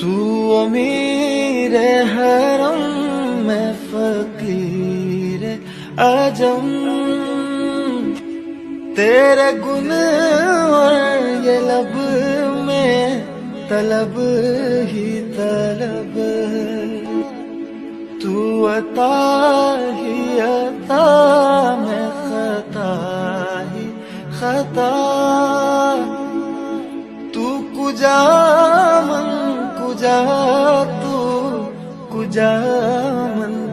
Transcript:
तू अमीर हरम में फकीर आजम, तेरे गुन और ये लब में तलब ही तलब। तू अता ही अता में खता ही खता। तू कुजा मन कुजा, तू कुजा मन